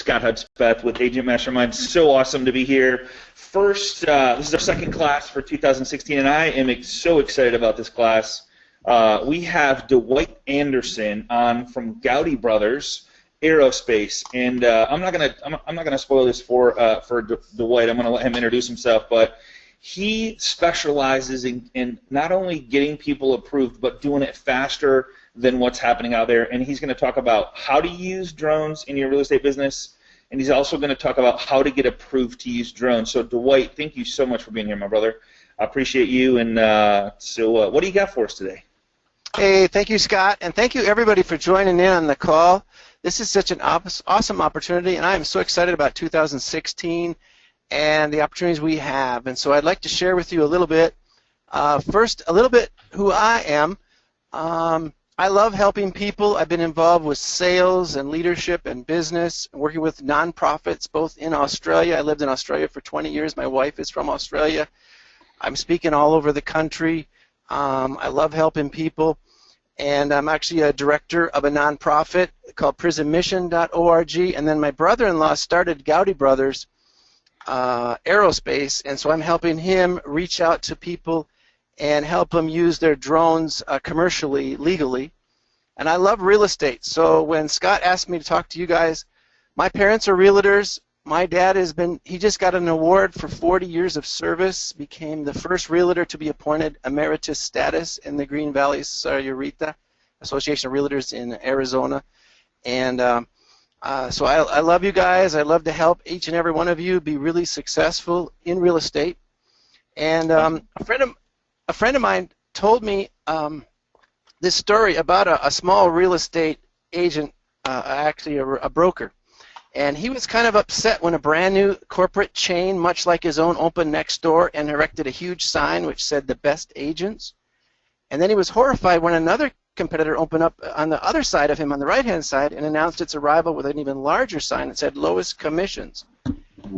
Scott Hudspeth with Agent Mastermind. So awesome to be here. First, this is our second class for 2016, and I am so excited about this class. We have Dwight Anderson on from Gowdy Brothers Aerospace, and I'm not gonna spoil this for Dwight. I'm gonna let him introduce himself, but he specializes in not only getting people approved, but doing it faster than what's happening out there. And he's going to talk about how to use drones in your real estate business, and he's also going to talk about how to get approved to use drones. So Dwight, thank you so much for being here, my brother. I appreciate you. And so what do you got for us today? Hey, thank you, Scott, and thank you everybody for joining in on the call. This is such an awesome opportunity, and I am so excited about 2016 and the opportunities we have. And so I'd like to share with you a little bit. First, a little bit who I am. I love helping people. I've been involved with sales and leadership and business, working with nonprofits both in Australia. I lived in Australia for 20 years. My wife is from Australia. I'm speaking all over the country. I love helping people. And I'm actually a director of a nonprofit called prisonmission.org. And then my brother-in-law started Gowdy Brothers Aerospace, and so I'm helping him reach out to people and help them use their drones commercially, legally. And I love real estate. So when Scott asked me to talk to you guys, my parents are realtors. My dad he just got an award for 40 years of service, became the first realtor to be appointed emeritus status in the Green Valley Sayurita Association of Realtors in Arizona. And so I love you guys. I love to help each and every one of you be really successful in real estate. And a friend of mine told me this story about a small real estate agent, actually a broker. And he was kind of upset when a brand new corporate chain, much like his own, opened next door and erected a huge sign which said the best agents. And then he was horrified when another competitor opened up on the other side of him, on the right-hand side, and announced its arrival with an even larger sign that said lowest commissions.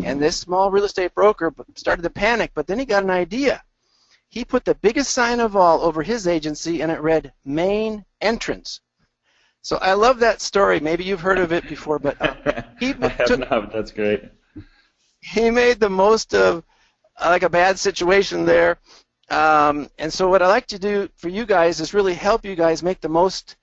And this small real estate broker started to panic, but then he got an idea. He put the biggest sign of all over his agency, and it read main entrance. So I love that story. Maybe you've heard of it before, but I have not. That's great. He made the most of like a bad situation there. And so what I like to do for you guys is really help you guys make the most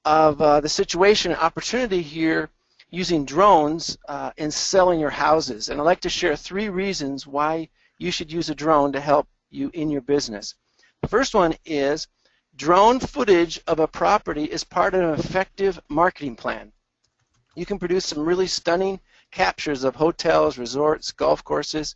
of the situation and opportunity here using drones in selling your houses. And I'd like to share 3 reasons why you should use a drone to help you in your business. The first one is drone footage of a property is part of an effective marketing plan. You can produce some really stunning captures of hotels, resorts, golf courses,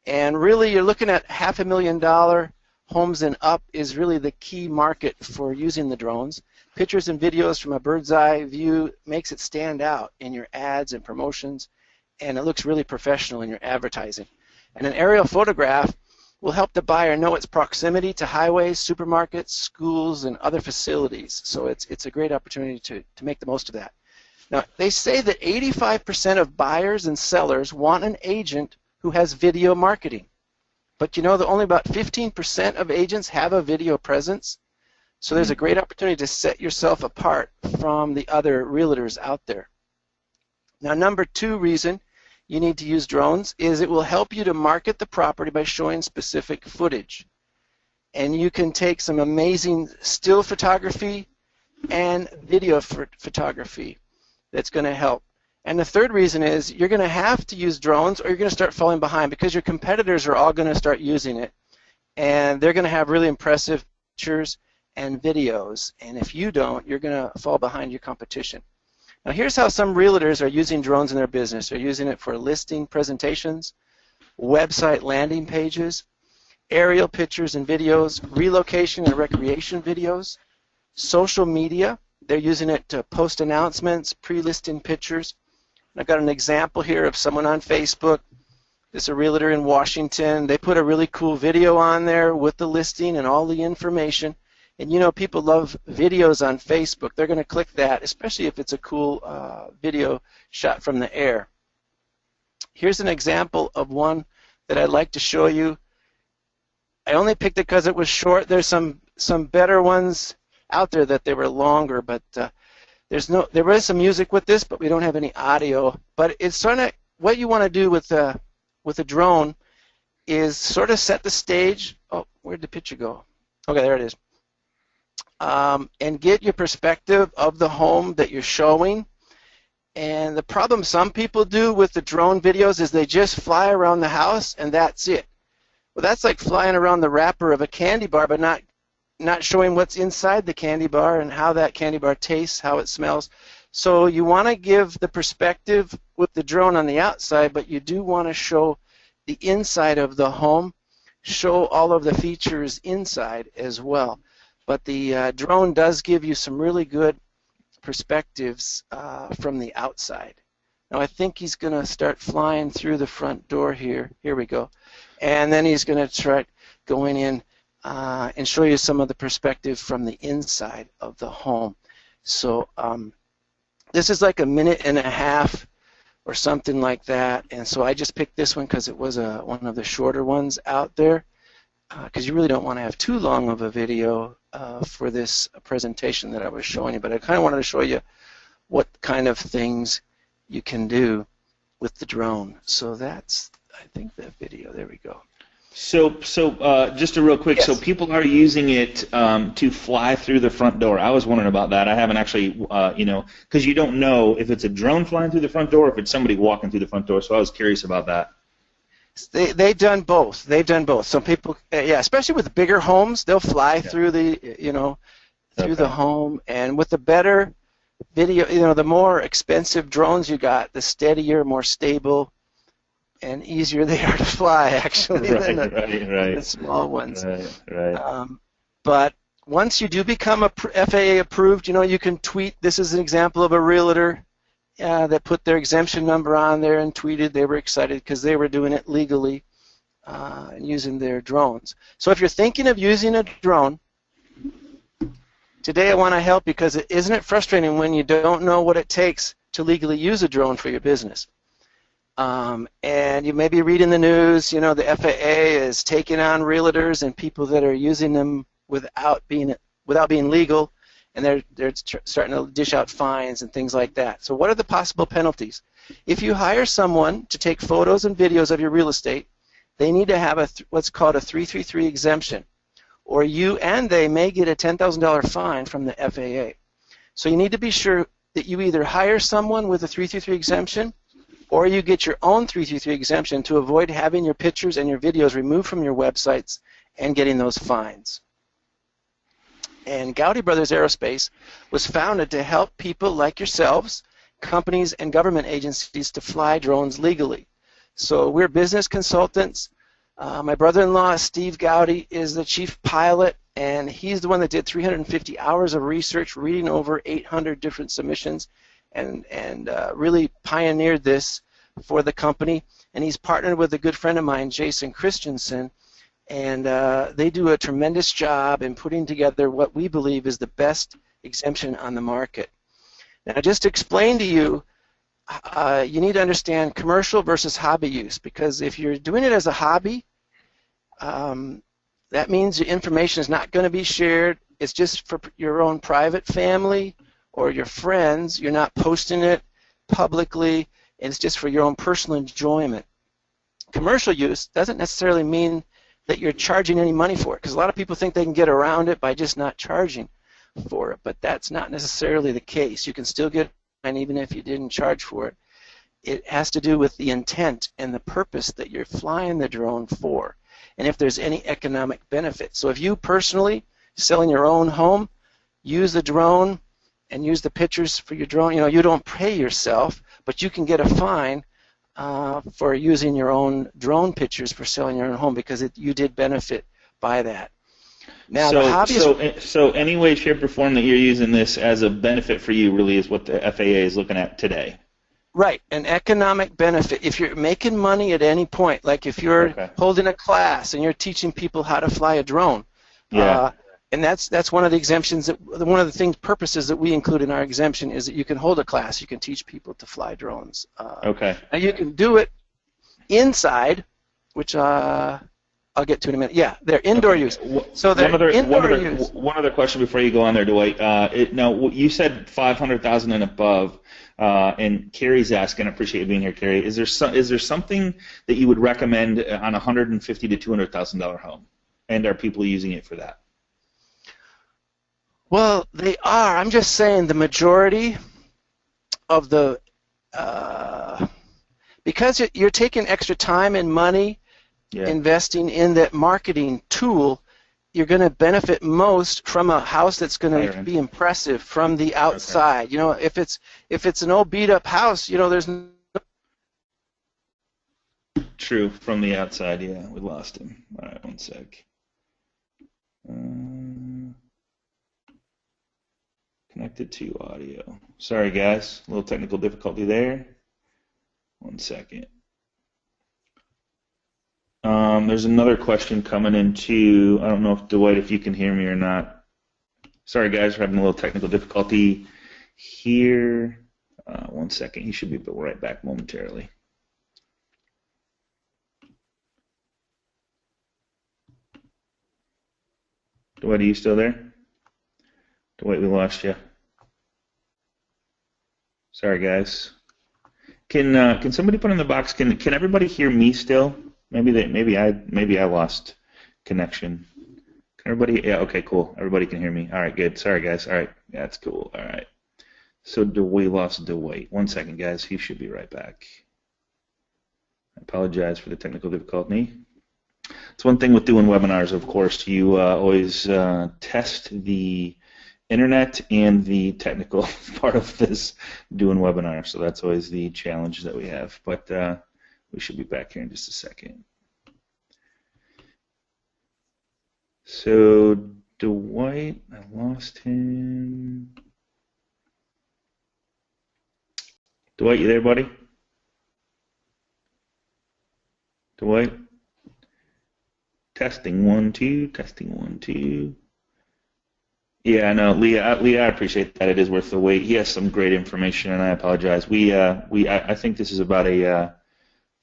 and really you're looking at $500,000 homes and up is really the key market for using the drones. Pictures and videos from a bird's eye view makes it stand out in your ads and promotions, and it looks really professional in your advertising. And an aerial photograph will help the buyer know its proximity to highways, supermarkets, schools, and other facilities. So it's a great opportunity to make the most of that. Now, they say that 85% of buyers and sellers want an agent who has video marketing. But you know that only about 15% of agents have a video presence. So there's a great opportunity to set yourself apart from the other realtors out there. Now, number 2 reason you need to use drones is it will help you to market the property by showing specific footage. And you can take some amazing still photography and video photography that's going to help. And the 3rd reason is you're going to have to use drones or you're going to start falling behind because your competitors are all going to start using it. And they're going to have really impressive pictures and videos. And if you don't, you're going to fall behind your competition. Now here's how some realtors are using drones in their business. They're using it for listing presentations, website landing pages, aerial pictures and videos, relocation and recreation videos, social media. They're using it to post announcements, pre-listing pictures. I've got an example here of someone on Facebook. This is a realtor in Washington. They put a really cool video on there with the listing and all the information. And you know, people love videos on Facebook. They're going to click that, especially if it's a cool video shot from the air. Here's an example of one that I'd like to show you. I only picked it because it was short. There's some better ones out there that they were longer, but There is some music with this, but we don't have any audio. But it's sort of what you want to do with a drone is sort of set the stage. Oh, where'd the picture go? Okay, there it is. And get your perspective of the home that you're showing. And the problem some people do with the drone videos is they just fly around the house and that's it. Well, that's like flying around the wrapper of a candy bar, but not showing what's inside the candy bar and how that candy bar tastes, how it smells. So you want to give the perspective with the drone on the outside, but you do want to show the inside of the home, show all of the features inside as well. But the drone does give you some really good perspectives from the outside. Now I think he's going to start flying through the front door here. Here we go. And then he's going to try going in and show you some of the perspective from the inside of the home. So this is like a minute and a half or something like that. And so I just picked this one because it was one of the shorter ones out there, because you really don't want to have too long of a video for this presentation that I was showing you. But I kind of wanted to show you what kind of things you can do with the drone. So that's, I think, the video. There we go. So just a real quick, Yes. so people are using it to fly through the front door. I was wondering about that. I haven't actually, because you don't know if it's a drone flying through the front door or if it's somebody walking through the front door, so I was curious about that. They've done both. They've done both. Some people, yeah, especially with bigger homes, they'll fly through the, through the home. And with the better video, the more expensive drones you got, the steadier, more stable, and easier they are to fly, actually, than the small ones. Right. But once you do become a FAA approved, you can tweet. This is an example of a realtor that put their exemption number on there and tweeted they were excited because they were doing it legally and using their drones. So if you're thinking of using a drone, today I want to help, because isn't it frustrating when you don't know what it takes to legally use a drone for your business? And you may be reading the news, the FAA is taking on realtors and people that are using them without being legal, and they're starting to dish out fines and things like that. So what are the possible penalties? If you hire someone to take photos and videos of your real estate, they need to have what's called a 333 exemption, or you and they may get a $10,000 fine from the FAA. So you need to be sure that you either hire someone with a 333 exemption, or you get your own 333 exemption to avoid having your pictures and your videos removed from your websites and getting those fines. And Gowdy Brothers Aerospace was founded to help people like yourselves, companies and government agencies, to fly drones legally. So we're business consultants. My brother-in-law, Steve Gowdy, is the chief pilot, and he's the one that did 350 hours of research, reading over 800 different submissions, and really pioneered this for the company. And he's partnered with a good friend of mine, Jason Christensen, and they do a tremendous job in putting together what we believe is the best exemption on the market. Now, just to explain to you, you need to understand commercial versus hobby use, because if you're doing it as a hobby, that means your information is not going to be shared. It's just for your own private family or your friends. You're not posting it publicly, and it's just for your own personal enjoyment. Commercial use doesn't necessarily mean that you're charging any money for it, because a lot of people think they can get around it by just not charging for it, but that's not necessarily the case. You can still get, and even if you didn't charge for it, it has to do with the intent and the purpose that you're flying the drone for, and if there's any economic benefit. So if you personally, selling your own home, use the drone and use the pictures for your drone, you don't pay yourself, but you can get a fine for using your own drone pictures for selling your own home, because you did benefit by that. Now, so any way, shape, or form that you're using this as a benefit for you really is what the FAA is looking at today. Right, an economic benefit. If you're making money at any point, like if you're holding a class and you're teaching people how to fly a drone, and that's one of the exemptions, one of the purposes that we include in our exemption is that you can hold a class, you can teach people to fly drones. Now you can do it inside, which I'll I'll get to in a minute. Yeah, they're indoor use. So they're indoor use. One other question before you go on there, Dwight. Now, you said 500,000 and above, and Carrie's asking. I appreciate you being here, Carrie. Is there something that you would recommend on a $150,000 to $200,000 home, and are people using it for that? Well, they are. I'm just saying the majority of the because you're taking extra time and money investing in that marketing tool, you're going to benefit most from a house that's going to be impressive from the outside. Okay. You know, if it's an old beat up house, you know, there's no true from the outside. Yeah, we lost him. All right, one sec. Connected to audio. Sorry, guys. A little technical difficulty there. 1 second. There's another question coming in too. I don't know if Dwight, if you can hear me or not. Sorry, guys, we're having a little technical difficulty here. 1 second. He should be right back momentarily. Dwight, are you still there? Dwight, we lost you. Sorry, guys. Can somebody put in the box? Can everybody hear me still? Maybe I lost connection. Can everybody? Yeah. Okay. Cool. Everybody can hear me. All right. Good. Sorry, guys. All right. Yeah, that's cool. All right. So we lost Dwight. 1 second, guys. He should be right back. I apologize for the technical difficulty. It's one thing with doing webinars, of course. You always test the internet and the technical part of this doing webinar, so that's always the challenge that we have. But we should be back here in just a second. So Dwight, I lost him. Dwight, you there, buddy? Dwight? Testing 1 2, testing 1 2. Yeah, no, Leah, I appreciate that. It is worth the wait. He has some great information, and I apologize. I think this is about a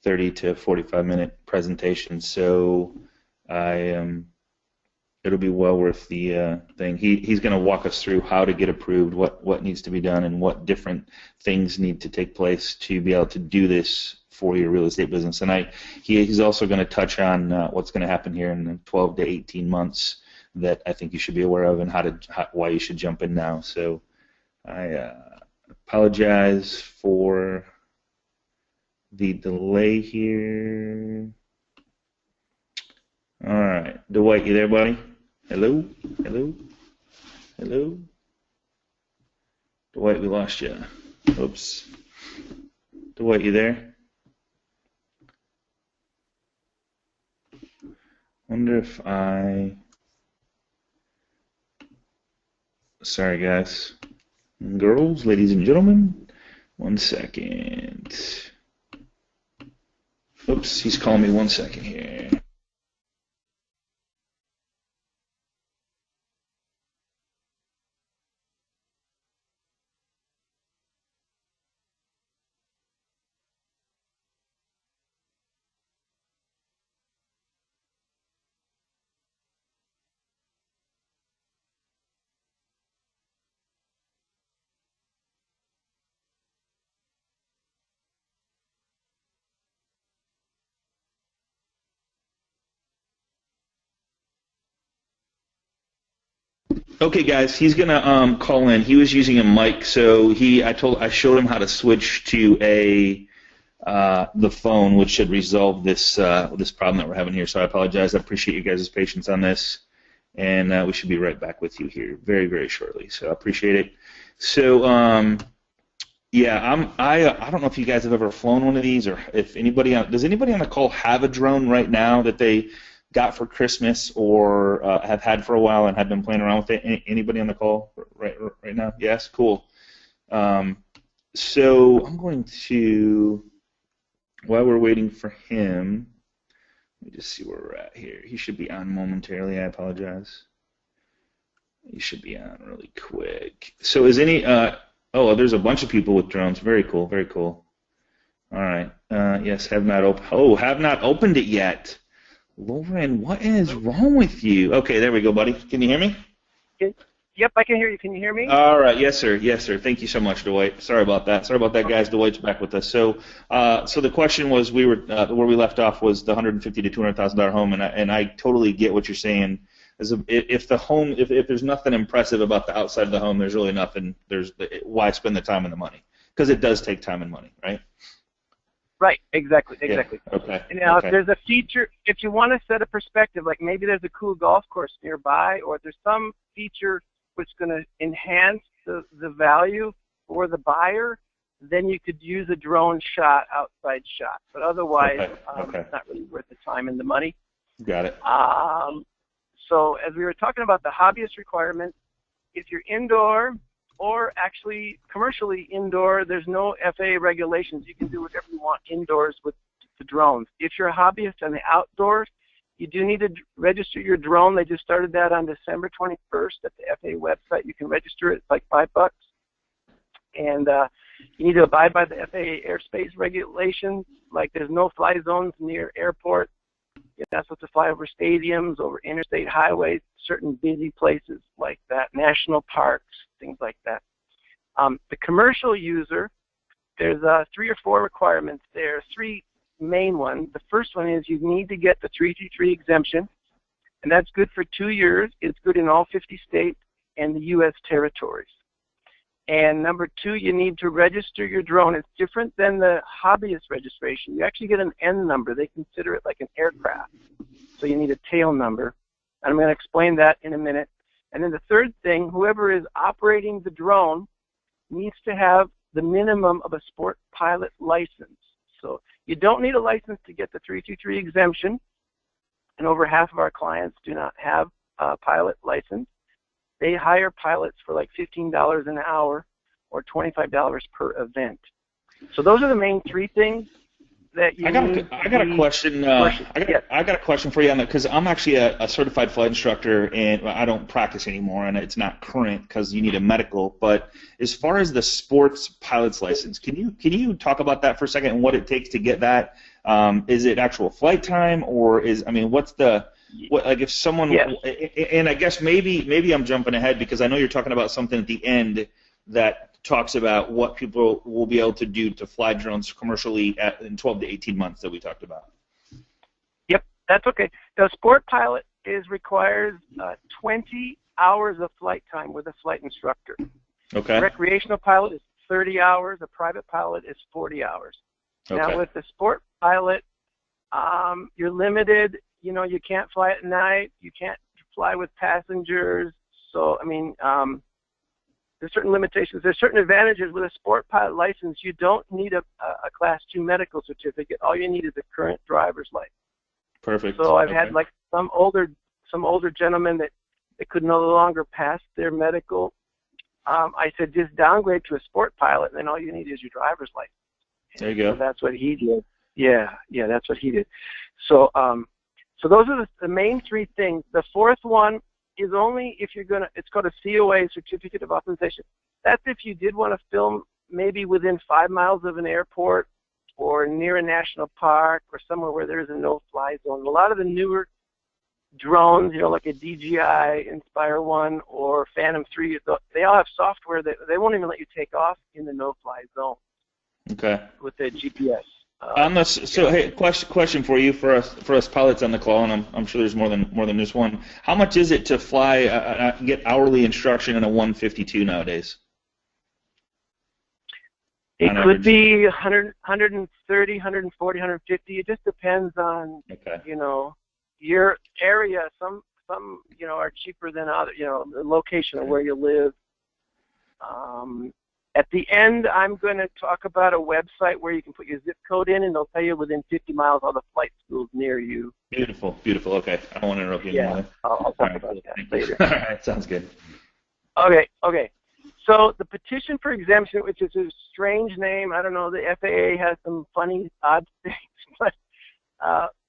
30 to 45-minute presentation, so it'll be well worth the thing. He's going to walk us through how to get approved, what needs to be done, and what different things need to take place to be able to do this for your real estate business. And he's also going to touch on what's going to happen here in 12 to 18 months. That I think you should be aware of, and why you should jump in now. So I apologize for the delay here. All right, Dwight, you there, buddy? Hello, hello, hello. Dwight, we lost you. Oops. Dwight, you there? Wonder if Sorry, guys. Girls, ladies and gentlemen, 1 second. Oops, he's calling me. 1 second here. Okay, guys, he's gonna call in. He was using a mic, so I showed him how to switch to the phone, which should resolve this problem that we're having here. So I apologize. I appreciate you guys' patience on this, and we should be right back with you here very, very shortly. So I appreciate it. So yeah, I don't know if you guys have ever flown one of these, or if does anybody on the call have a drone right now that they got for Christmas or have had for a while and have been playing around with it? Anybody on the call right now? Yes, cool. So I'm going to, while we're waiting for him, let me just see where we're at here. He should be on momentarily. I apologize. He should be on really quick. So is any, oh, there's a bunch of people with drones. Very cool, very cool. All right. Yes, have not opened it yet. Lauren, what is wrong with you? Okay, there we go, buddy. Can you hear me? Yep, I can hear you. Can you hear me? All right, yes, sir. Yes, sir. Thank you so much, Dwight. Sorry about that. Sorry about that, guys. Dwight's back with us. So, so the question was, we were where we left off was the $150,000 to $200,000 home, and I totally get what you're saying. If the home, if there's nothing impressive about the outside of the home, there's really nothing. Why spend the time and the money? Because it does take time and money, right? Right, exactly. Yeah. Okay. Now, Okay. if there's a feature, if you want to set a perspective, like maybe there's a cool golf course nearby, or there's some feature which is going to enhance the value for the buyer, then you could use a drone shot, outside shot. But otherwise, Okay. it's not really worth the time and the money. Got it. So as we were talking about the hobbyist requirements, if you're indoor or actually commercially indoor, there's no FAA regulations. You can do whatever you want indoors with the drones. If you're a hobbyist on the outdoors, you do need to register your drone. They just started that on December 21st at the FAA website. You can register it. It's like $5. And you need to abide by the FAA airspace regulations. Like there's no fly zones near airports. You're not supposed to fly over stadiums, over interstate highways, certain busy places like that, national parks, things like that. The commercial user, there's 3 or 4 requirements there, 3 main ones. The first one is you need to get the 333 exemption, and that's good for 2 years. It's good in all 50 states and the U.S. territories. And number 2, you need to register your drone. It's different than the hobbyist registration. You actually get an N number. They consider it like an aircraft. So you need a tail number. And I'm going to explain that in a minute. And then the third thing, whoever is operating the drone needs to have the minimum of a sport pilot license. So you don't need a license to get the 323 exemption. And over half of our clients do not have a pilot license. They hire pilots for like $15 an hour or $25 per event. So those are the main 3 things that you need. I got a question. I got a question for you on that, because I'm actually a certified flight instructor, and I don't practice anymore, and it's not current because you need a medical. But as far as the sports pilot's license, can you talk about that for a second and what it takes to get that? Is it actual flight time, or what's the like if someone, yes. And I guess maybe I'm jumping ahead because I know you're talking about something at the end that talks about what people will be able to do to fly drones commercially in 12 to 18 months that we talked about. Yep, that's okay. The sport pilot requires 20 hours of flight time with a flight instructor. Okay. A recreational pilot is 30 hours. A private pilot is 40 hours. Okay. Now with the sport pilot, you're limited. You can't fly at night. You can't fly with passengers. So, there's certain limitations. There's certain advantages with a sport pilot license. You don't need a Class 2 medical certificate. All you need is a current driver's license. Perfect. So I've had like some older gentlemen that could no longer pass their medical. I said just downgrade to a sport pilot, and then all you need is your driver's license. There you go. So that's what he did. Yeah, that's what he did. So, so those are the main 3 things. The fourth one is only if you're it's called a COA, Certificate of Authorization. That's if you did want to film maybe within 5 miles of an airport or near a national park or somewhere where there's a no-fly zone. A lot of the newer drones, like a DJI Inspire 1 or Phantom 3, they all have software that they won't even let you take off in the no-fly zone. Okay. With the GPS. Hey, question for you, for us pilots on the call, and I'm sure there's more than just one. How much is it to fly, get hourly instruction in a 152 nowadays? It could be 100, 130, 140, 150. It just depends on, your area. Some are cheaper than others, the location of where you live. At the end, I'm going to talk about a website where you can put your zip code in, and they'll tell you within 50 miles all the flight schools near you. Beautiful. Okay. I don't want to interrupt you anymore. I'll talk about that later. All right, sounds good. Okay. So the petition for exemption, which is a strange name, I don't know, the FAA has some funny, odd things, but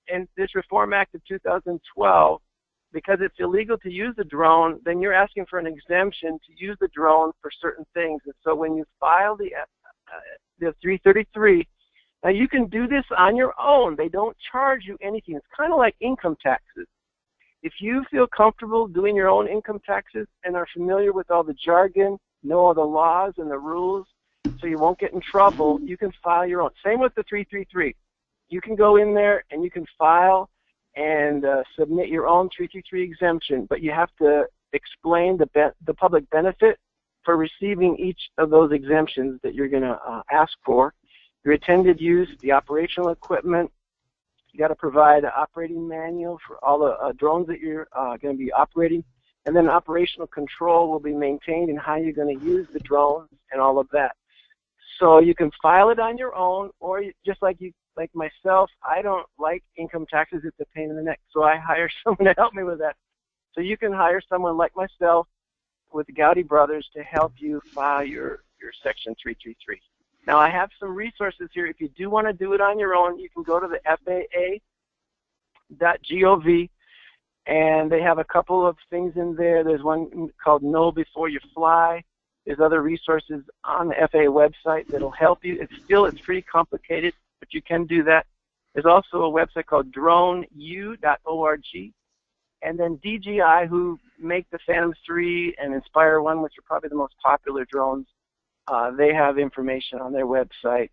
in this Reform Act of 2012, because it's illegal to use a drone, then you're asking for an exemption to use the drone for certain things. And so when you file the 333, Now, you can do this on your own. They don't charge you anything. It's kind of like income taxes. If you feel comfortable doing your own income taxes and are familiar with all the jargon, know all the laws and the rules, so you won't get in trouble, you can file your own. Same with the 333. You can go in there and you can file and submit your own 333 exemption, but you have to explain the public benefit for receiving each of those exemptions that you're going to ask for. Your intended use, the operational equipment. You got to provide an operating manual for all the drones that you're going to be operating, and then operational control will be maintained in how you're going to use the drones and all of that. So you can file it on your own, or just like myself, I don't like income taxes. It's a pain in the neck, so I hire someone to help me with that. So you can hire someone like myself with the Gowdy Brothers to help you file your Section 333. Now, I have some resources here. If you do want to do it on your own, you can go to the FAA.gov, and they have a couple of things in there. There's one called Know Before You Fly. There's other resources on the FAA website that'll help you. It's pretty complicated, but you can do that. There's also a website called droneu.org, and then DJI, who make the Phantom 3 and Inspire 1, which are probably the most popular drones. They have information on their website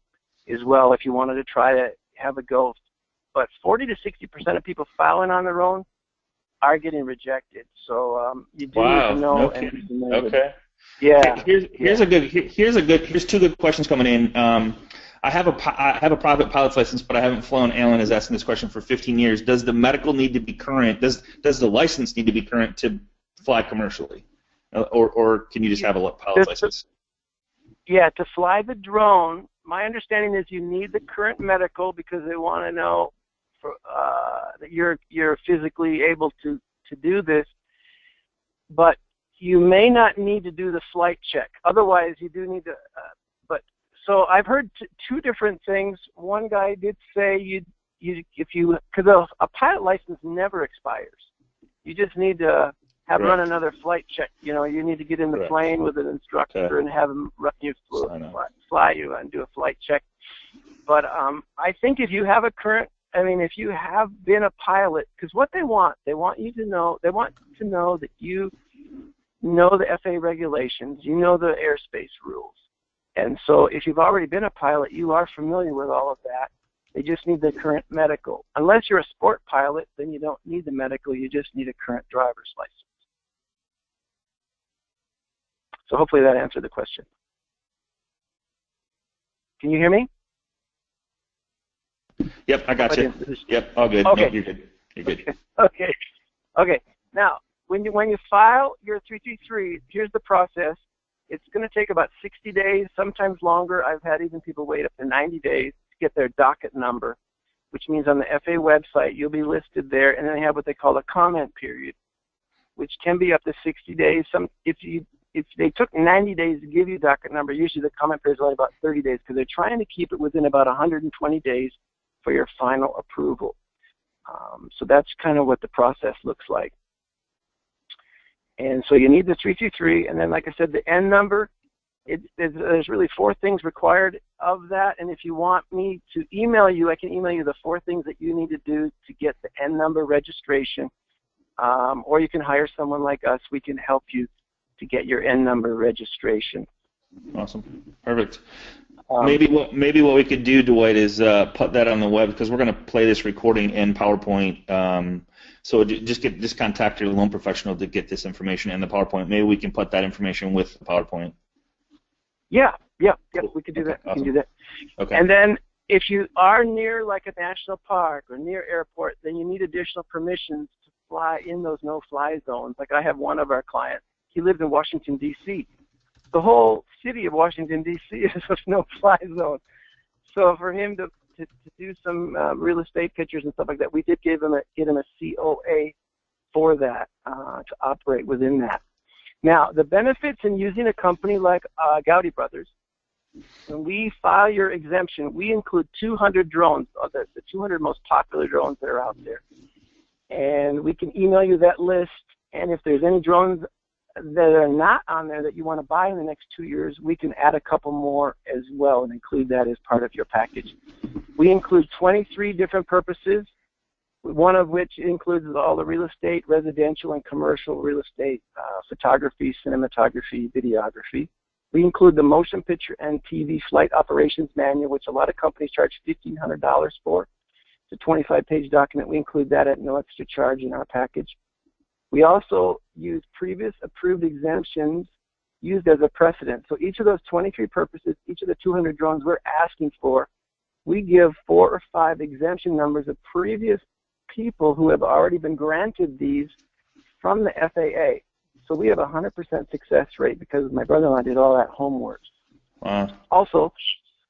as well if you wanted to try to have a go. But 40 to 60% of people filing on their own are getting rejected. So you do need to know. Okay. Yeah. Here's two good questions coming in. I have a private pilot's license, but I haven't flown. Alan is asking this question for 15 years. Does the medical need to be current? Does the license need to be current to fly commercially, or can you just have a pilot's license? Yeah, to fly the drone, my understanding is you need the current medical because they want to know that you're physically able to do this. But you may not need to do the flight check. Otherwise, you do need to. So I've heard two different things. One guy did say because a pilot license never expires. You just need to run another flight check. You need to get in the plane with an instructor and have him fly you and do a flight check. But I think if you have if you have been a pilot, because what they want you to know, they want to know that you know the FAA regulations, you know the airspace rules. And so if you've already been a pilot, you are familiar with all of that. They just need the current medical. Unless you're a sport pilot, then you don't need the medical. You just need a current driver's license. So hopefully that answered the question. Can you hear me? Yep, I got you. Yep, all good. Okay. No, you're good. You're good. Okay. Now, when you file your 333, here's the process. It's going to take about 60 days, sometimes longer. I've had even people wait up to 90 days to get their docket number, which means on the FAA website you'll be listed there, and then they have what they call a comment period, which can be up to 60 days. If they took 90 days to give you a docket number, usually the comment period is only about 30 days because they're trying to keep it within about 120 days for your final approval. So that's kind of what the process looks like. And so you need the 323, and then, like I said, the N number. There's really 4 things required of that, and if you want me to email you, I can email you the 4 things that you need to do to get the N number registration, or you can hire someone like us. We can help you to get your N number registration. Awesome. Perfect. Maybe what we could do, Dwight, is put that on the web, because we're going to play this recording in PowerPoint. So just contact your loan professional to get this information in the PowerPoint. Maybe we can put that information with the PowerPoint. Yeah, we can do that. Awesome. We can do that. Okay. And then if you are near like a national park or near airport, then you need additional permissions to fly in those no-fly zones. Like I have one of our clients. He lives in Washington, D.C. The whole city of Washington, D.C. is a no-fly zone. So for him to do some real estate pictures and stuff like that, we did get him a COA for that, to operate within that. Now, the benefits in using a company like Gowdy Brothers, when we file your exemption, we include 200 drones, the 200 most popular drones that are out there. And we can email you that list, and if there's any drones that are not on there that you want to buy in the next 2 years, we can add a couple more as well and include that as part of your package. We include 23 different purposes, one of which includes all the real estate, residential, and commercial real estate, photography, cinematography, videography. We include the motion picture and TV flight operations manual, which a lot of companies charge $1,500 for. It's a 25-page document. We include that at no extra charge in our package. We also use previous approved exemptions used as a precedent. So each of those 23 purposes, each of the 200 drones we're asking for, we give 4 or 5 exemption numbers of previous people who have already been granted these from the FAA. So we have a 100% success rate because my brother-in-law did all that homework. Wow. Also,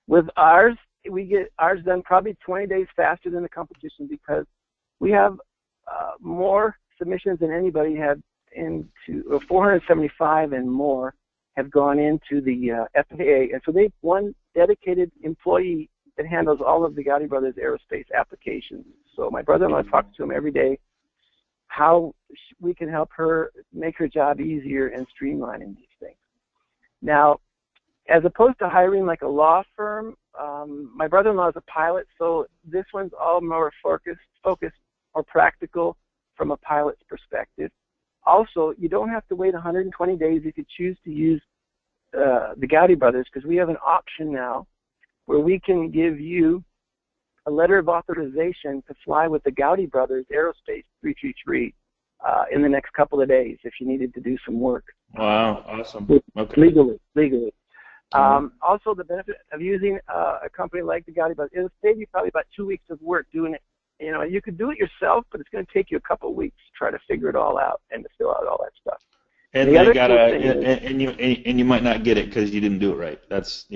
with ours, we get ours done probably 20 days faster than the competition because we have more submissions than anybody had into 475 and more have gone into the FAA. And so they've one dedicated employee that handles all of the Gowdy Brothers aerospace applications. So my brother-in-law talks to him every day how we can help her make her job easier and streamlining these things. Now, as opposed to hiring like a law firm, my brother-in-law is a pilot, so this one's all more focused or practical from a pilot's perspective. Also, you don't have to wait 120 days if you choose to use the Gowdy Brothers, because we have an option now where we can give you a letter of authorization to fly with the Gowdy Brothers Aerospace 333 in the next couple of days if you needed to do some work. Wow, awesome. Okay. Legally. Also, the benefit of using a company like the Gowdy Brothers, it'll save you probably about 2 weeks of work doing it. You know, you could do it yourself, but it's going to take you a couple of weeks to try to figure it all out and to fill out all that stuff. And the you gotta, and you might not get it because you didn't do it right. That's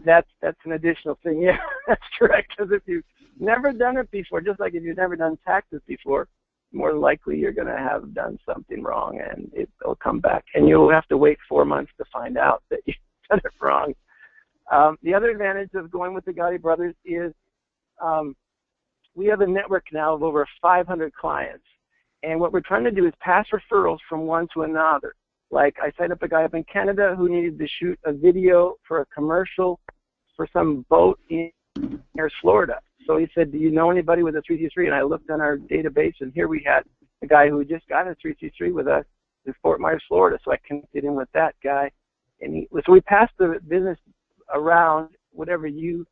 that's an additional thing. Yeah, that's correct. Because if you've never done it before, just like if you've never done taxes before, more than likely you're going to have done something wrong, and it'll come back, and you'll have to wait 4 months to find out that you've done it wrong. The other advantage of going with the Gowdy Brothers is we have a network now of over 500 clients, and what we're trying to do is pass referrals from one to another. Like I signed up a guy up in Canada who needed to shoot a video for a commercial for some boat in Florida. So he said, do you know anybody with a 333? And I looked on our database, and here we had a guy who just got a 333 with us in Fort Myers, Florida. So I connected in with that guy. And so we passed the business around. Whatever you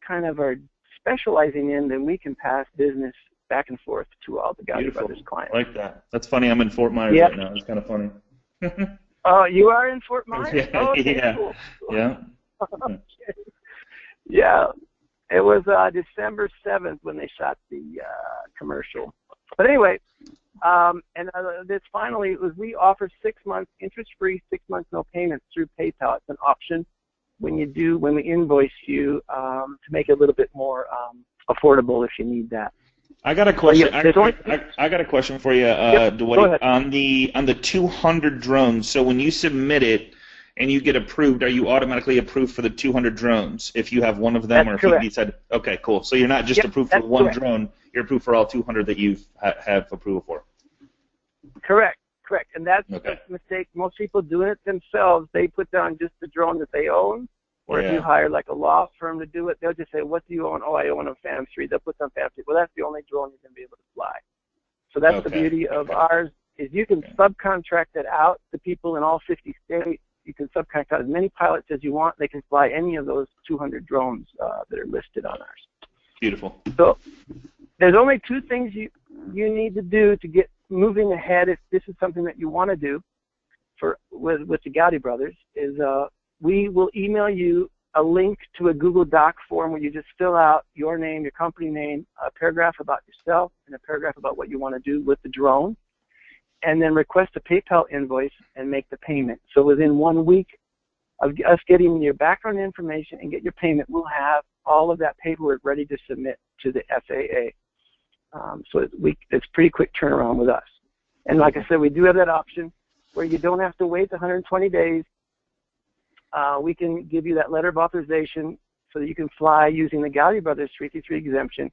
kind of are specializing in, then we can pass business back and forth to all the Gowdy Brothers clients. I like that. That's funny. I'm in Fort Myers right now. It's kind of funny. Oh, you are in Fort Myers? Yeah, oh, okay, yeah. Cool. Yeah. Okay. Yeah. It was December 7th when they shot the commercial. But anyway, this finally was we offer 6 months interest-free, 6 months no payments through PayPal. It's an option when we invoice you to make it a little bit more affordable if you need that. I got a question. I got a question for you, Dwight. Go ahead. On the 200 drones. So when you submit it and you get approved, are you automatically approved for the 200 drones if you have one of them, That's or if correct. you decide? Okay, cool. So you're not just approved for one drone. You're approved for all 200 that you have approval for. Correct. And that's a mistake. Most people doing it themselves. They put down just the drone that they own. Or if you hire like a law firm to do it, they'll just say, what do you own? Oh, I own a Phantom 3. They'll put down Phantom 3. Well, that's the only drone you're going to be able to fly. So that's the beauty of ours, is you can subcontract it out to people in all 50 states. You can subcontract out as many pilots as you want. They can fly any of those 200 drones that are listed on ours. Beautiful. So there's only 2 things you need to do to get moving ahead if this is something that you want to do with the Gowdy Brothers, is we will email you a link to a Google Doc form where you just fill out your name, your company name, a paragraph about yourself, and a paragraph about what you want to do with the drone, and then request a PayPal invoice and make the payment. So within 1 week of us getting your background information and get your payment, we'll have all of that paperwork ready to submit to the FAA. So it's pretty quick turnaround with us. And like I said, we do have that option where you don't have to wait 120 days. We can give you that letter of authorization so that you can fly using the Gowdy Brothers 333 exemption.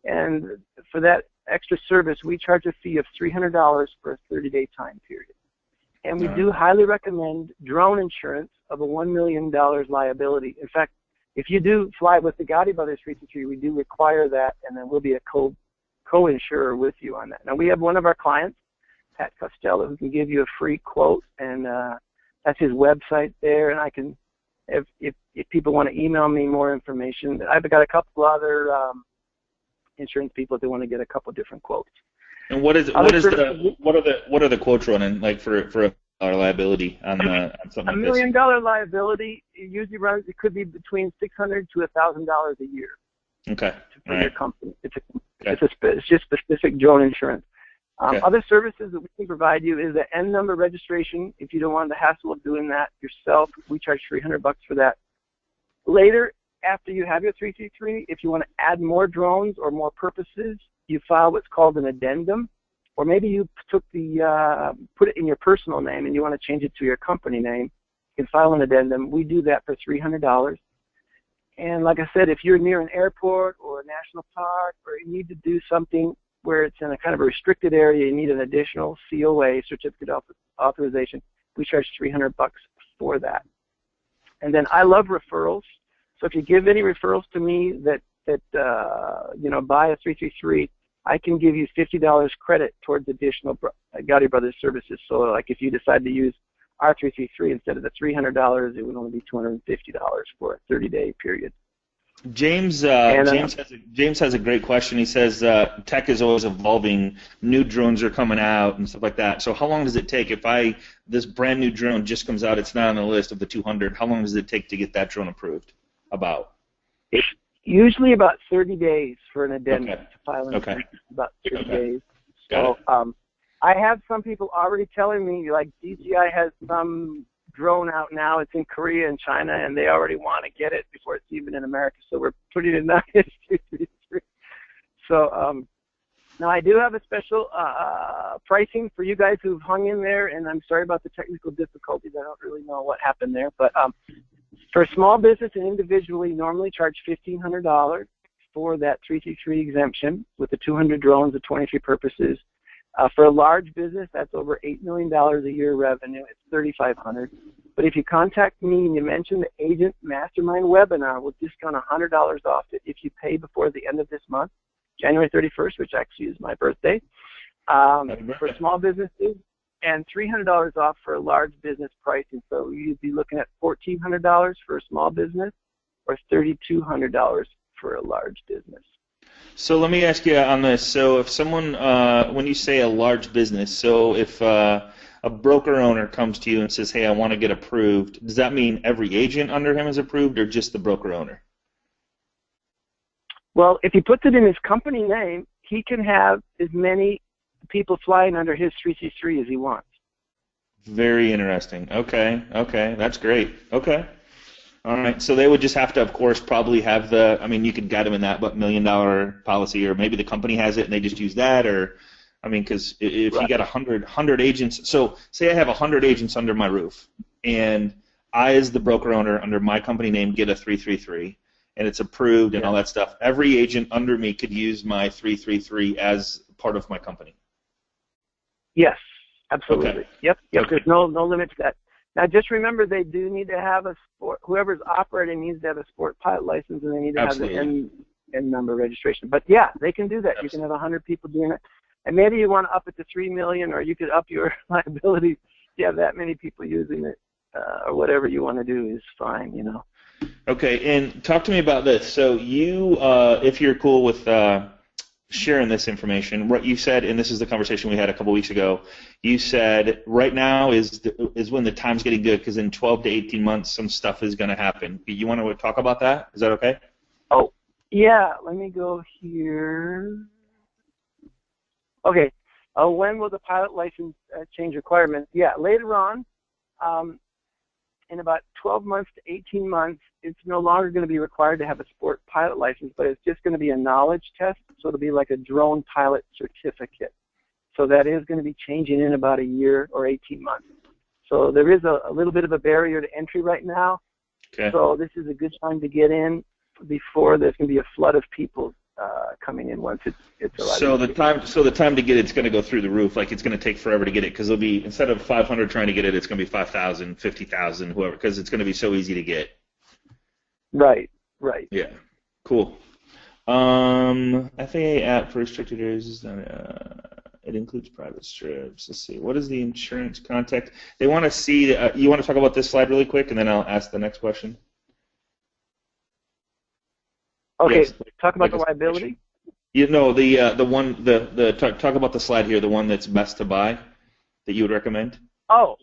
And for that extra service, we charge a fee of $300 for a 30-day time period. And we do highly recommend drone insurance of a $1 million liability. In fact, if you do fly with the Gotti Brothers 323, we do require that, and then we'll be a co-insurer with you on that. Now, we have one of our clients, Pat Costello, who can give you a free quote, and that's his website there. And I can, if people want to email me more information, I've got a couple other insurance people that want to get a couple different quotes. And what are the quotes running like for a liability on something like this? $1 million liability usually runs. It could be between $600 to $1,000 a year. Okay. For your company, it's just specific drone insurance. Other services that we can provide you is the N number registration. If you don't want the hassle of doing that yourself, we charge $300 for that. Later, after you have your 333, if you want to add more drones or more purposes, you file what's called an addendum, or maybe you took put it in your personal name and you want to change it to your company name. You can file an addendum. We do that for $300. And like I said, if you're near an airport or a national park, or you need to do something where it's in a kind of a restricted area, you need an additional COA, certificate of authorization, we charge $300 for that. And then I love referrals. So if you give any referrals to me that buy a 333, I can give you $50 credit towards additional Gotti Brothers services. So like if you decide to use our 333 instead of the $300, it would only be $250 for a 30-day period. James has a great question. He says tech is always evolving. New drones are coming out and stuff like that. So how long does it take if this brand new drone just comes out? It's not on the list of the 200. How long does it take to get that drone approved? It's usually about 30 days for an addendum to file an about 30 days. So I have some people already telling me, like DJI has some drone out now. It's in Korea and China, and they already want to get it before it's even in America. So we're putting it in that 333. So now I do have a special pricing for you guys who've hung in there, and I'm sorry about the technical difficulties. I don't really know what happened there, but for a small business and individually, normally charge $1,500 for that 333 exemption with the 200 drones, the 23 purposes. For a large business, that's over $8 million a year revenue. It's $3,500. But if you contact me and you mention the Agent Mastermind webinar, we'll discount $100 off it if you pay before the end of this month, January 31st, which actually is my birthday, for small businesses, and $300 off for a large business pricing. So you'd be looking at $1,400 for a small business or $3,200 for a large business. So let me ask you on this. So if someone, when you say a large business, so if a broker owner comes to you and says, hey, I want to get approved, does that mean every agent under him is approved or just the broker owner? Well, if he puts it in his company name, he can have as many people flying under his 333 as he wants. Very interesting. Okay, that's great. Okay. All right, so they would just have to, of course, probably have you could guide them in that $1 million policy, or maybe the company has it and they just use that, or, because if you got 100 agents, so say I have 100 agents under my roof, and I, as the broker owner under my company name, get a 333, and it's approved and all that stuff, every agent under me could use my 333 as part of my company. Yes, absolutely. Okay. Yep. Okay. There's no limit to that. Now, just remember, they do need to have whoever's operating needs to have a sport pilot license, and they need to have the N number registration. But yeah, they can do that. Absolutely. You can have 100 people doing it, and maybe you want to up it to 3 million, or you could up your liability. If you have that many people using it, or whatever you want to do is fine. Okay, and talk to me about this. So you, if you're cool with sharing this information, what you said, and this is the conversation we had a couple weeks ago, you said right now is when the time's getting good, because in 12 to 18 months some stuff is going to happen. You want to talk about that? Is that okay? Oh, yeah. Let me go here. Okay. When will the pilot license change requirements? Yeah, later on, in about 12 months to 18 months, it's no longer going to be required to have a sport pilot license, but it's just going to be a knowledge test, so it'll be like a drone pilot certificate. So that is going to be changing in about a year or 18 months. So there is a little bit of a barrier to entry right now. Okay. So this is a good time to get in before there's going to be a flood of people coming in once it's a lot So easier. the time to get it's going to go through the roof. Like, it's going to take forever to get it, because it'll be, instead of 500 trying to get it, it's going to be 5,000, 50,000, whoever, because it's going to be so easy to get. Right. Yeah. Cool. FAA app for restricted areas is not, it includes private strips. Let's see. What is the insurance contact? They want to see. You want to talk about this slide really quick, and then I'll ask the next question. Okay. Yes. Talk about the liability. You know, talk about the slide here, the one that's best to buy that you would recommend. Oh,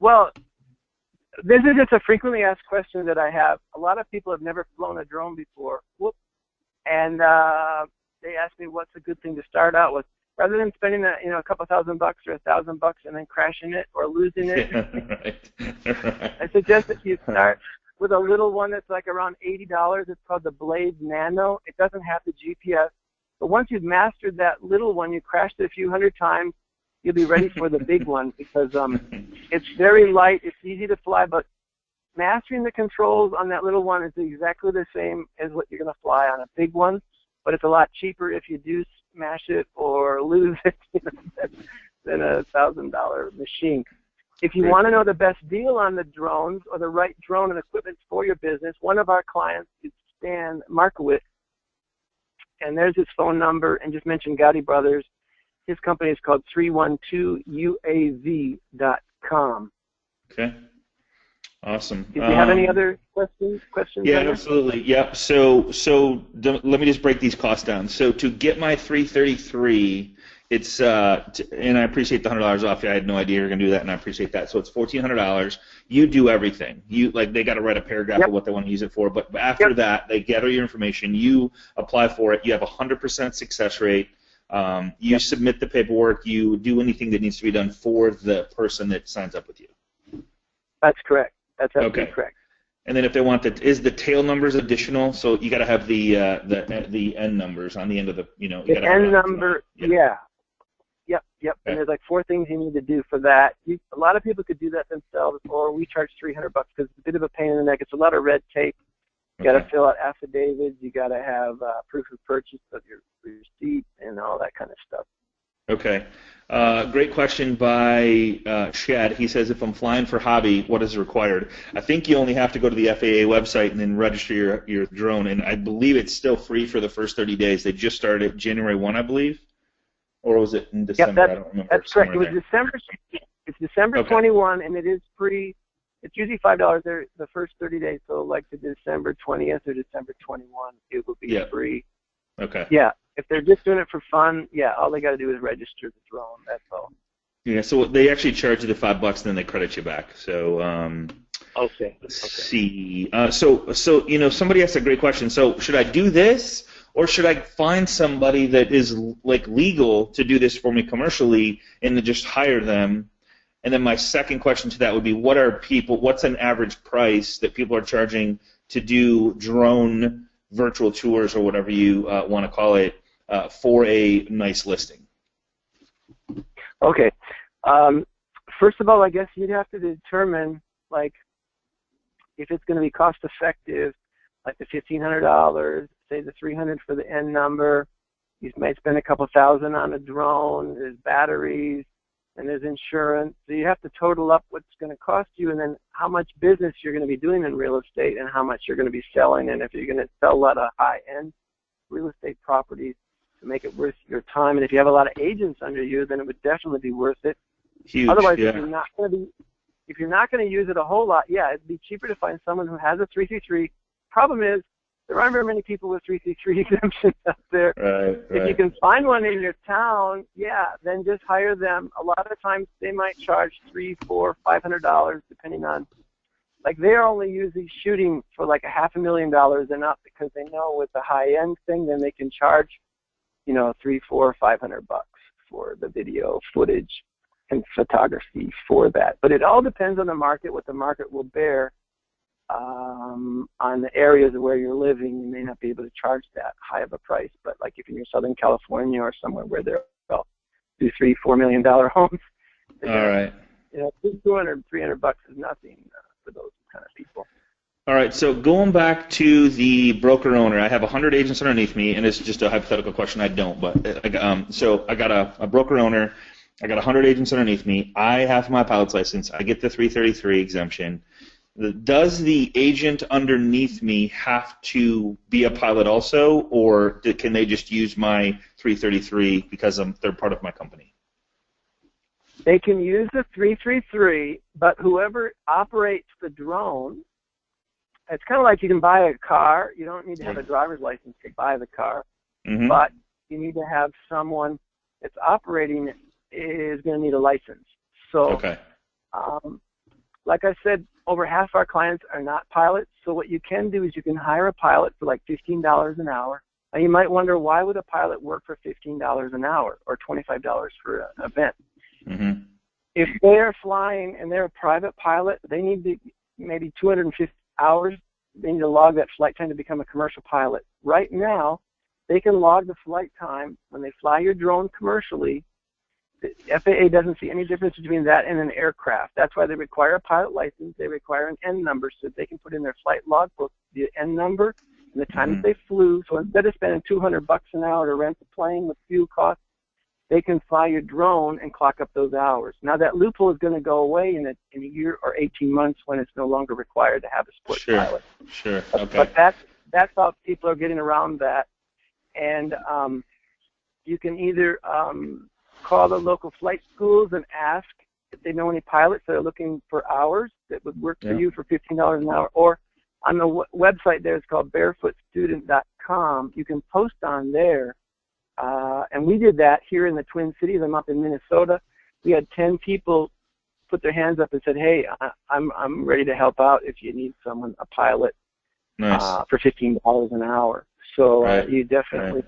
well, this is just a frequently asked question that I have. A lot of people have never flown a drone before. Whoop. And they ask me what's a good thing to start out with. Rather than spending a couple $1,000 or $1,000 and then crashing it or losing it, Right. I suggest that you start with a little one that's like around $80. It's called the Blade Nano. It doesn't have the GPS. But once you've mastered that little one, you crashed it a few hundred times, you'll be ready for the big one, because it's very light, it's easy to fly, but mastering the controls on that little one is exactly the same as what you're going to fly on a big one, but it's a lot cheaper if you do smash it or lose it than a $1,000 machine. If you want to know the best deal on the drones or the right drone and equipment for your business, one of our clients is Stan Markowitz, and there's his phone number, and just mention Gowdy Brothers. His company is called 312uav.com. Okay. Awesome. Do you have any other questions? Yeah, absolutely. Yep. So let me just break these costs down. So to get my 333, it's and I appreciate the $100 off. I had no idea you were going to do that, and I appreciate that. So it's $1,400. You do everything. They got to write a paragraph of what they want to use it for. But after that, they gather your information. You apply for it. You have a 100% success rate. You submit the paperwork. You do anything that needs to be done for the person that signs up with you. That's correct. That's absolutely correct. And then if they want is the tail numbers additional? So you got to have the N numbers on the end of the The N number, Yep. Okay. And there's like 4 things you need to do for that. A lot of people could do that themselves, or we charge $300 because it's a bit of a pain in the neck. It's a lot of red tape. You got to fill out affidavits. You got to have proof of purchase of your receipt and all that kind of stuff. Okay. Great question by Shad. He says, if I'm flying for hobby, what is required? I think you only have to go to the FAA website and then register your drone, and I believe it's still free for the first 30 days. They just started January 1, I believe, or was it in December? I don't remember. That's correct. It was December. It's December 21, and it is free. It's usually $5 there the first 30 days, so like the December 20th or December 21, it will be free. Okay. Yeah. If they're just doing it for fun, all they got to do is register the drone. That's all. Yeah, so they actually charge you the $5 and then they credit you back. So let's see. So somebody asked a great question. So should I do this, or should I find somebody that is like legal to do this for me commercially and then just hire them? And then my second question to that would be, what's an average price that people are charging to do drone virtual tours or whatever you want to call it for a nice listing? Okay. First of all, I guess you'd have to determine, like, if it's going to be cost effective, like the $1,500, say the $300 for the N number. You might spend a couple $1,000 on a drone. There's batteries, and there's insurance. So you have to total up what's going to cost you, and then how much business you're going to be doing in real estate, and how much you're going to be selling, and if you're going to sell a lot of high-end real estate properties to make it worth your time. And if you have a lot of agents under you, then it would definitely be worth it. Huge. Otherwise, if you're not going to use it a whole lot, it'd be cheaper to find someone who has a 333. Problem is, there aren't very many people with 333 exemptions out there. Right. If you can find one in your town, then just hire them. A lot of times they might charge $300, $400, $500, depending on. Like, they're only usually shooting for like $500,000 and up, because they know with the high-end thing, then they can charge, $300, $400, $500 for the video footage and photography for that. But it all depends on the market, what the market will bear. On the areas where you're living, you may not be able to charge that high of a price. But like if you're in Southern California or somewhere where there are $2, $3, $4 million homes, all right. $200, $300 is nothing for those kind of people. All right, so going back to the broker owner, I have 100 agents underneath me, and it's just a hypothetical question. I don't, but so I got a broker owner. I got 100 agents underneath me. I have my pilot's license. I get the 333 exemption. Does the agent underneath me have to be a pilot also, or can they just use my 333 because they're part of my company? They can use the 333, but whoever operates the drone, it's kind of like you can buy a car. You don't need to have a driver's license to buy the car, but you need to have someone that's operating it is going to need a license. So, okay. Like I said, over half our clients are not pilots. So what you can do is you can hire a pilot for like $15 an hour. And you might wonder, why would a pilot work for $15 an hour or $25 for an event? Mm-hmm. If they're flying and they're a private pilot, they need to maybe 250 hours. They need to log that flight time to become a commercial pilot. Right now, they can log the flight time when they fly your drone commercially. The FAA doesn't see any difference between that and an aircraft. That's why they require a pilot license. They require an N number so that they can put in their flight logbook the N number and the time that they flew. So instead of spending $200 an hour to rent the plane with fuel costs, they can fly your drone and clock up those hours. Now that loophole is going to go away in a year or 18 months when it's no longer required to have a sport pilot. Sure. Okay. But that's how people are getting around that. And you can either call the local flight schools and ask if they know any pilots that are looking for hours that would work for you for $15 an hour. Or on the website there, it's called barefootstudent.com. You can post on there. And we did that here in the Twin Cities. I'm up in Minnesota. We had 10 people put their hands up and said, "Hey, I'm ready to help out if you need someone, a pilot, for $15 an hour." So you definitely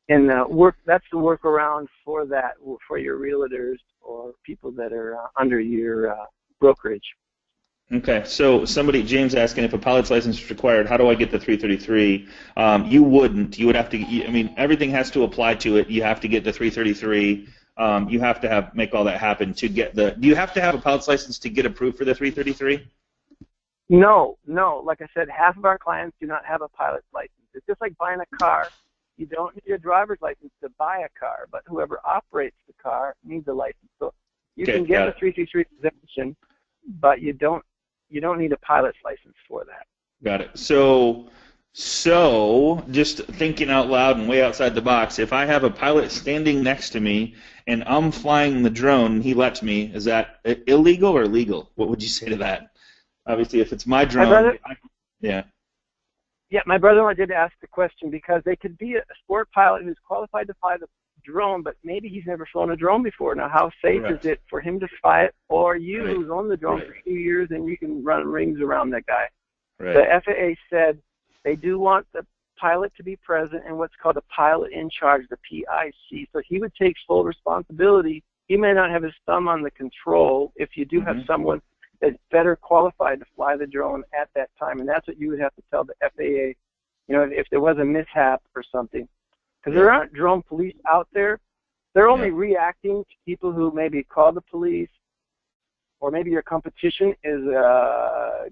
and that's the workaround for that for your realtors or people that are under your brokerage. Okay, so James asking if a pilot's license is required, how do I get the 333? You wouldn't. You would have to, everything has to apply to it. You have to get the 333. You have to make all that happen to get do you have to have a pilot's license to get approved for the 333? No. Like I said, half of our clients do not have a pilot's license. It's just like buying a car. You don't need a driver's license to buy a car, but whoever operates the car needs a license. So you can get a 333 exemption, but you don't need a pilot's license for that. Got it. So just thinking out loud and way outside the box, if I have a pilot standing next to me and I'm flying the drone and he lets me, is that illegal or legal? What would you say to that? Obviously, if it's my drone, Yeah, my brother-in-law did ask the question because they could be a sport pilot who's qualified to fly the drone, but maybe he's never flown a drone before. Now, how safe is it for him to fly it, or you who's owned the drone for 2 years and you can run rings around that guy? The FAA said they do want the pilot to be present and what's called a pilot in charge, the PIC. So he would take full responsibility. He may not have his thumb on the control if you do have someone that's better qualified to fly the drone at that time, and that's what you would have to tell the FAA, if there was a mishap or something. Because there aren't drone police out there. They're only reacting to people who maybe call the police, or maybe your competition is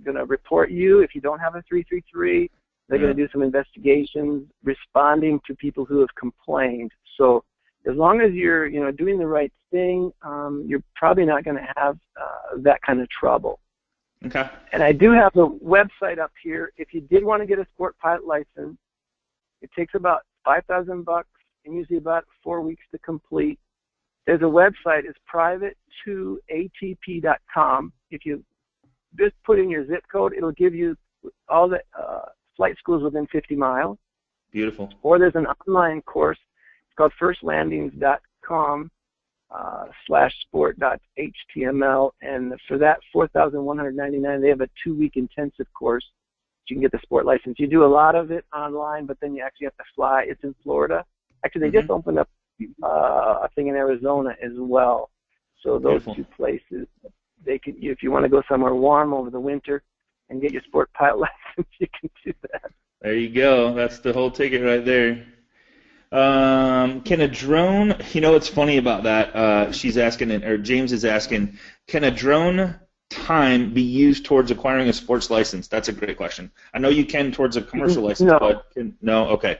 going to report you if you don't have a 333. They're going to do some investigations, responding to people who have complained. So as long as you're, doing the right thing, you're probably not going to have that kind of trouble. Okay. And I do have the website up here. If you did want to get a sport pilot license, it takes about $5,000 and usually about 4 weeks to complete. There's a website. It's private2atp.com. If you just put in your zip code, it'll give you all the flight schools within 50 miles. Beautiful. Or there's an online course. It's called firstlandings.com /sport.html. And for that, $4,199, they have a 2-week intensive course. You can get the sport license. You do a lot of it online, but then you actually have to fly. It's in Florida. Actually, they just opened up a thing in Arizona as well. So those two places, they could, if you want to go somewhere warm over the winter and get your sport pilot license, you can do that. There you go. That's the whole ticket right there. Can a drone? What's funny about that? She's asking, or James is asking, can a drone time be used towards acquiring a sports license? That's a great question. I know you can towards a commercial license, No. but no. Okay.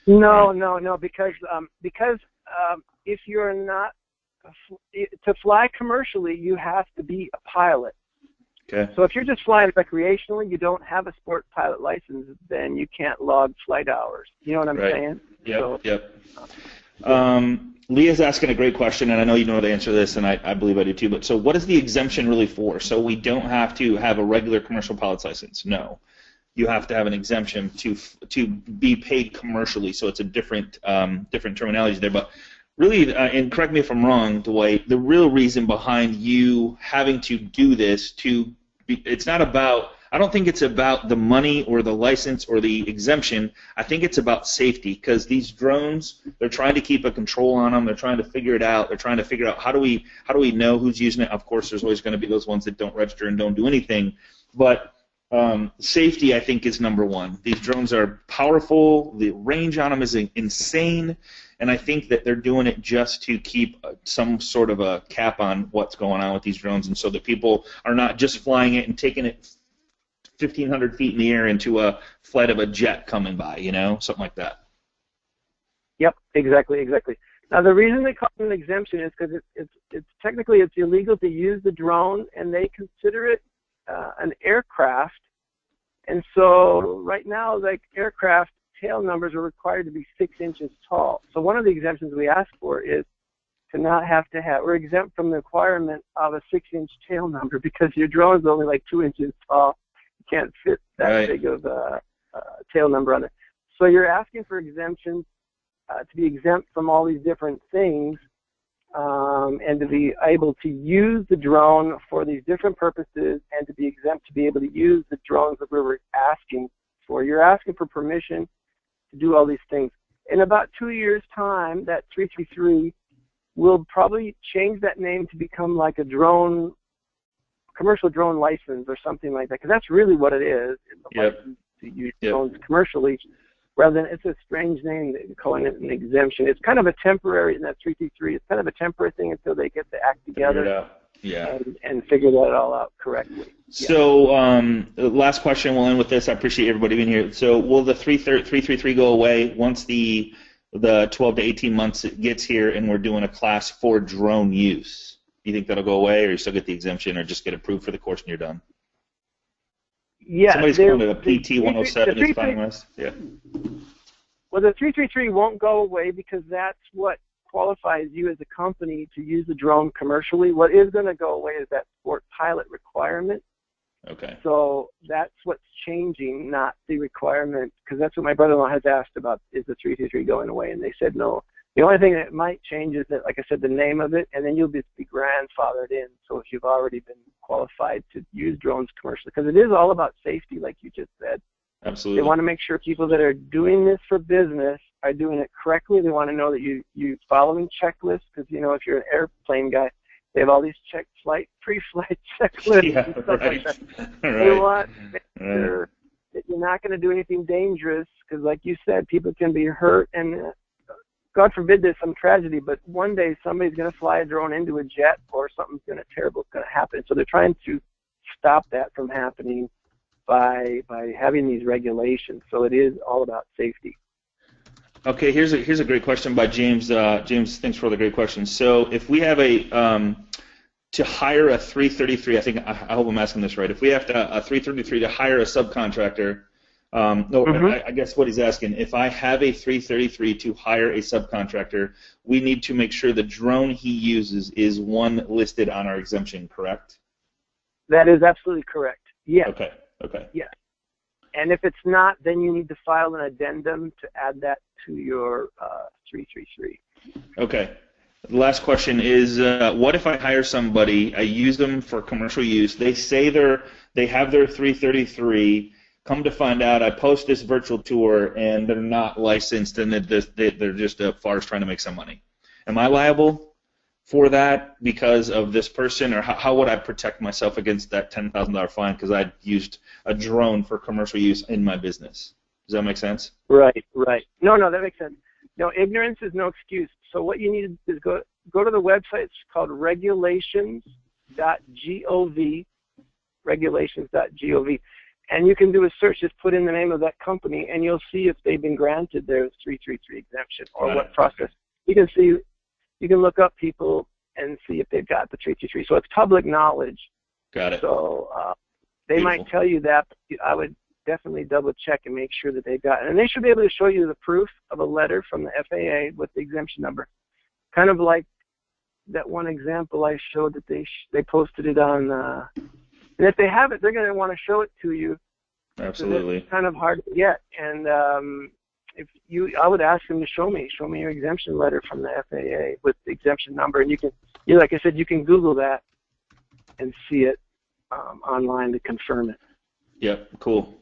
No, because if you're not to fly commercially, you have to be a pilot. Okay. So if you're just flying recreationally, you don't have a sport pilot license, then you can't log flight hours. You know what I'm saying? Yep. Leah's asking a great question, and I know you know the answer to this, and I believe I do too. But so, what is the exemption really for? So we don't have to have a regular commercial pilot's license. No, you have to have an exemption to be paid commercially. So it's a different terminology there. But really, and correct me if I'm wrong, Dwight, the real reason behind you having to do this it's not about. I don't think it's about the money or the license or the exemption. I think it's about safety, because these drones, they're trying to keep a control on them. They're trying to figure it out. They're trying to figure out how do we know who's using it. Of course, there's always going to be those ones that don't register and don't do anything. But safety, I think, is number one. These drones are powerful. The range on them is insane. And I think that they're doing it just to keep some sort of a cap on what's going on with these drones, and so that people are not just flying it and taking it 1,500 feet in the air into a flight of a jet coming by, something like that. Yep, exactly. Now the reason they call it an exemption is because it's technically it's illegal to use the drone, and they consider it an aircraft, and so right now, like, aircraft tail numbers are required to be 6 inches tall. So one of the exemptions we ask for is to not have to have, we're exempt from the requirement of a 6-inch tail number, because your drone is only like 2 inches tall. You can't fit that big of a tail number on it. So you're asking for exemptions to be exempt from all these different things, and to be able to use the drone for these different purposes, and to be exempt to be able to use the drones that we were asking for. You're asking for permission to do all these things. In about 2 years' time, that 333 will probably change that name to become like a commercial drone license or something like that, because that's really what it is. It's a license to use drones commercially, rather than, it's a strange name, calling it an exemption. It's kind of a temporary, in that 333, it's kind of a temporary thing until they get the act together and figure that all out correctly. So last question, we'll end with this. I appreciate everybody being here. So will the 333 go away once the 12 to 18 months it gets here and we're doing a class for drone use? Do you think that'll go away, or you still get the exemption, or just get approved for the course and you're done? Yeah. Somebody's calling it a PT 107 is finalized. Yeah. Well, the 333 won't go away, because that's what qualifies you as a company to use the drone commercially. What is going to go away is that sport pilot requirement. Okay. So that's what's changing, not the requirement, because that's what my brother-in-law has asked about, is the 333 going away, and they said no. The only thing that might change is that, like I said, the name of it, and then you'll just be grandfathered in. So if you've already been qualified to use drones commercially, because it is all about safety, like you just said. Absolutely. They want to make sure people that are doing this for business are doing it correctly. They want to know that you're following checklists, because, if you're an airplane guy, they have all these pre-flight checklists and stuff like that. They want to make sure that you're not going to do anything dangerous, because, like you said, people can be hurt, and God forbid there's some tragedy, but one day somebody's going to fly a drone into a jet, or something terrible is going to happen. So they're trying to stop that from happening by having these regulations. So it is all about safety. Okay, here's a great question by James. James, thanks for the great question. So if we have to hire a 333, I hope I'm asking this right. If we have a 333 to hire a subcontractor, I guess what he's asking, if I have a 333 to hire a subcontractor, we need to make sure the drone he uses is one listed on our exemption, correct? That is absolutely correct. Yes. Okay. Yes. And if it's not, then you need to file an addendum to add that to your 333. Okay. The last question is, what if I hire somebody, I use them for commercial use, they say they have their 333, come to find out I post this virtual tour and they're not licensed, and they're just a farce trying to make some money. Am I liable for that because of this person, or how would I protect myself against that $10,000 fine because I used a drone for commercial use in my business? Does that make sense? Right. No, that makes sense. No, ignorance is no excuse. So what you need is go to the website. It's called regulations.amm regulations.gov, regulations.gov, and you can do a search. Just put in the name of that company, and you'll see if they've been granted their 333 exemption or what process. You can see, you can look up people and see if they've got the 333. So it's public knowledge. Got it. So they Beautiful. might tell you that, but I would definitely double check and make sure that they've got it. And they should be able to show you the proof of a letter from the FAA with the exemption number. Kind of like that one example I showed that they posted it on. And if they have it, they're going to want to show it to you. Absolutely. It's kind of hard to get. And I would ask them to show me your exemption letter from the FAA with the exemption number. And like I said, you can Google that and see it online to confirm it. Yep, cool.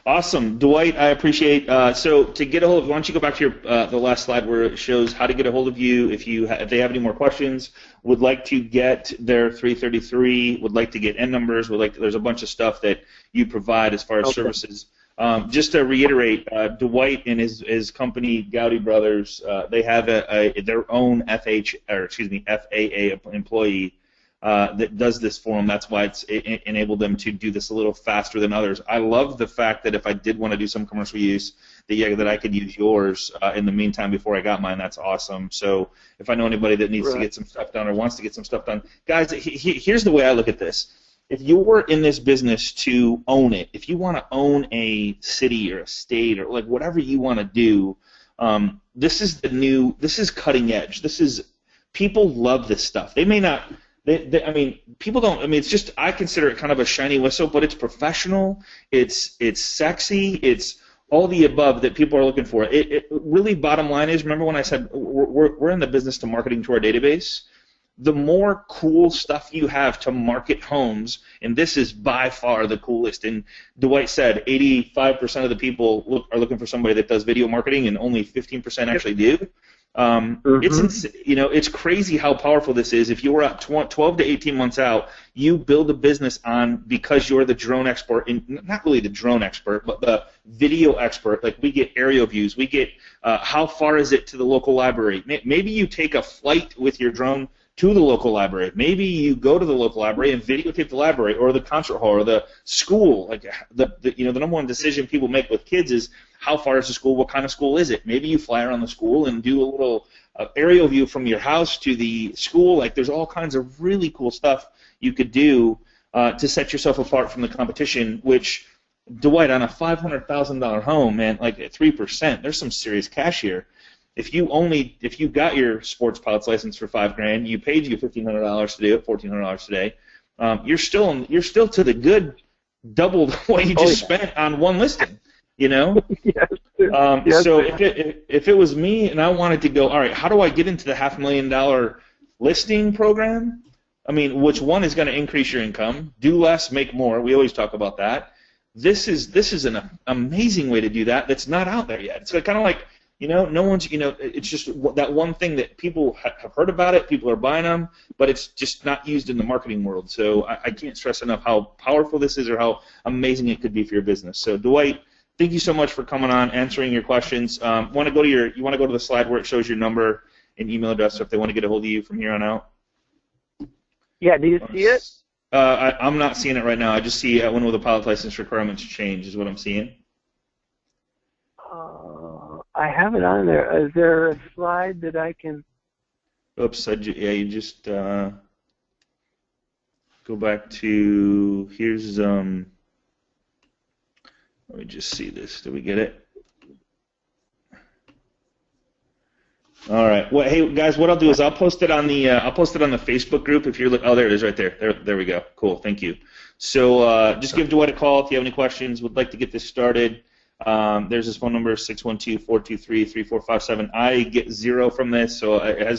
Awesome. Dwight, I appreciate. So to get a hold of, why don't you go back to your the last slide where it shows how to get a hold of you if they have any more questions, would like to get their 333, would like to get N numbers, there's a bunch of stuff that you provide as far as services. Just to reiterate, Dwight and his company, Gowdy Brothers, they have their own FAA employee that does this for them. That's why it's enabled them to do this a little faster than others. I love the fact that if I did want to do some commercial use, that I could use yours in the meantime before I got mine. That's awesome. So if I know anybody that needs to get some stuff done or wants to get some stuff done, guys, here's the way I look at this. If you were in this business to own it, if you want to own a city or a state or like whatever you want to do, this is cutting edge. People love this stuff. They may not. People don't. It's just, I consider it kind of a shiny whistle, but it's professional. It's sexy. It's all the above that people are looking for. It really, bottom line is, remember when I said we're in the business to marketing to our database? The more cool stuff you have to market homes, and this is by far the coolest. And Dwight said 85% of the people are looking for somebody that does video marketing, and only 15% actually do. It's crazy how powerful this is. If you were up 12 to 18 months out, you build a business because you're the drone expert, and not really the drone expert, but the video expert. Like, we get aerial views, we get how far is it to the local library. Maybe you take a flight with your drone to the local library. Maybe you go to the local library and videotape the library or the concert hall or the school. Like the number one decision people make with kids is, how far is the school? What kind of school is it? Maybe you fly around the school and do a little aerial view from your house to the school. Like, there's all kinds of really cool stuff you could do to set yourself apart from the competition, which, Dwight, on a $500,000 home, man, like at 3%, there's some serious cash here. If you got your sports pilot's license for $5,000, you paid you $1,500 to do it, $1,400 today, you're still to the good doubled what you just spent on one listing. Yes. So if it was me and I wanted to go, all right, how do I get into the $500,000 listing program? Which one is going to increase your income? Do less, make more. We always talk about that. This is an amazing way to do that. That's not out there yet. It's kind of like, no one's, it's just that one thing that people have heard about it, people are buying them, but it's just not used in the marketing world. So I can't stress enough how powerful this is or how amazing it could be for your business. So, Dwight, thank you so much for coming on, answering your questions. You want to go to the slide where it shows your number and email address, so if they want to get a hold of you from here on out? Yeah, do you see it? I'm not seeing it right now. I just see when will the pilot license requirements change is what I'm seeing. I have it on there. Is there a slide that I can? Oops, you just go back to, here's, let me just see this. Did we get it? All right. Well, hey guys, what I'll do is I'll post it on the Facebook group. If you're oh, there it is, right there. There we go. Cool. Thank you. So just give Dwight a call if you have any questions. Would like to get this started. There's his phone number, 612-423-3457. I get 0 from this, so I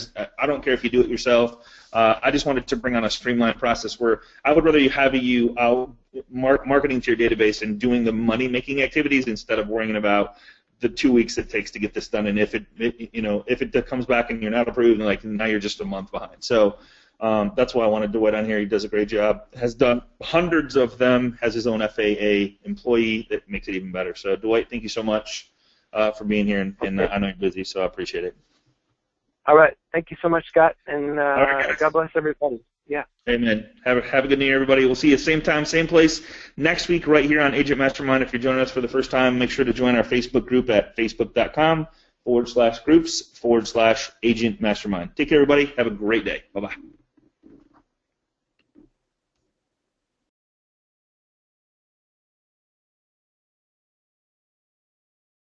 don't care if you do it yourself. I just wanted to bring on a streamlined process where I would rather have you out marketing to your database and doing the money-making activities instead of worrying about the 2 weeks it takes to get this done. And if it comes back and you're not approved, and now you're just a month behind. So that's why I wanted Dwight on here. He does a great job. Has done hundreds of them. Has his own FAA employee that makes it even better. So Dwight, thank you so much for being here, and I know you're busy, so I appreciate it. All right. Thank you so much, Scott, and right, God bless everybody. Yeah. Amen. Have a good day, everybody. We'll see you same time, same place next week right here on Agent Mastermind. If you're joining us for the first time, make sure to join our Facebook group at facebook.com/groups/Agent Mastermind. Take care, everybody. Have a great day. Bye-bye.